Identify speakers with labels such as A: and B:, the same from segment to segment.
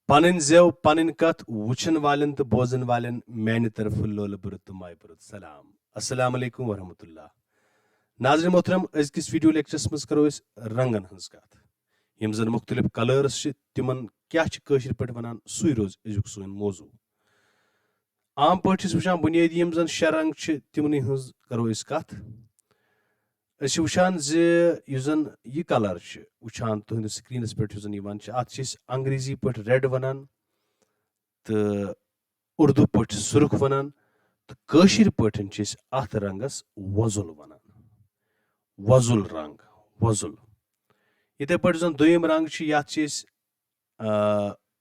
A: पन जेव पन कथ वुचन वालन तो बोजन वालन मैंने तरफ लोल बुरत तो माय बुरत सलाम अस्सलाम वालेकुम वरहमतुल्लाह। नाज़रीन मोहतरम अजकिस वीडियो लेक्चरस मज करो अस रंगन हंस कथ यम जन मुख्तलिफ कलर्स तिमन क्या कशर पे वनान सुई रोज अजुक सोन मौजू। आम पे वुचान बुनियादी यम जन शे रंग तिमन हंस करो अस कथ वुचान जन यह कलर वुचान तुहद स्क्रीनस पे अत अंग्रेजी पे रेड वनान तो उर्दू पे सुर्ख वनान तो कशर पे अत रंगस वजुल वनान वजुल रंग वजुल। इथे पे जन दोयम रंग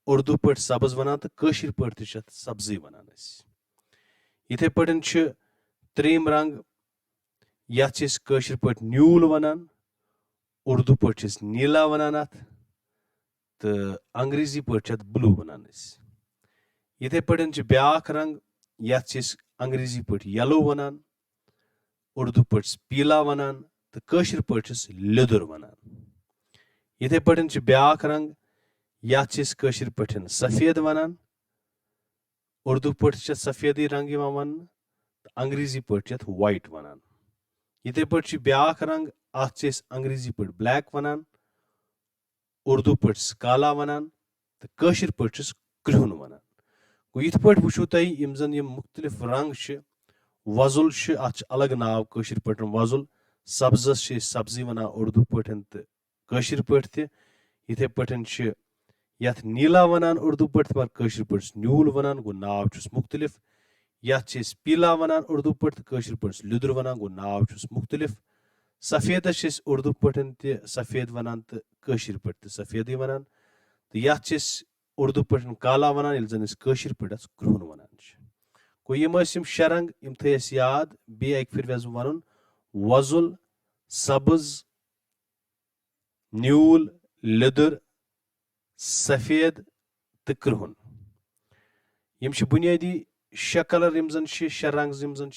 A: उर्दू पे सब्ज वनान तो कशर पे सब्जी वनान। इथे पे त्रेम रंग कशर पे न्यूल वनान उर्दू पे नीला वनान अत तो अंग्रेजी पे ब्लू वनान। इथे पे ब्या रंग अंग्रेजी पे येलो वनान उर्दू पे पीला वनान तो कशर पे लिदुर वनान। इथे पे ब्या रंग कशर पे सफेद वनान उर्दू पे सफेदी रंग वन तो अंग्रेजी पे वाइट वनान। इथे पे ब्या रंग अत अंग्रेजी पे ब्लैक वनान उर्दू पे काला वनान तो कशर पे क्रिहुन वनान। गो ये पे वो तुम जन यम मुख्तलिफ रंग वजुल अत अलग नाव कशर पे वजुल सब्जस सब्जी वनान उर्दू पे तो कशर पे इथे पे यथ नीला वनान उर्दू पे मगर कशर पे न्यूल वनान गो नाव मुख्तलिफ। यथ पीला वनान उर्दू पे तो कशर पे लिदुर वनान गो नाव मुख्तलिफ। सफेदस उर्दू पे सफेद वनान तो कशर पे सफेदी वनान तो यथ उर्दू पे काला वनान ये जन कशर पे क्रिहुन वनान। गो यम शे रंग यम थ याद बे अक फिर वेस वन वजुल सब्ज न्यूल लिदुर सफेद तो क्रिहुन। यम बुनियादी शे कलर यम जन शे रंग यम जन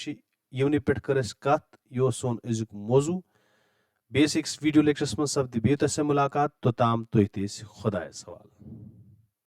A: यमन पे कर कत यह सोन अजुक मौजू। बेसिक्स वीडियो लेक्चरस मज सपद बे मुलाकात तोताम तुह खुदायस हवाल।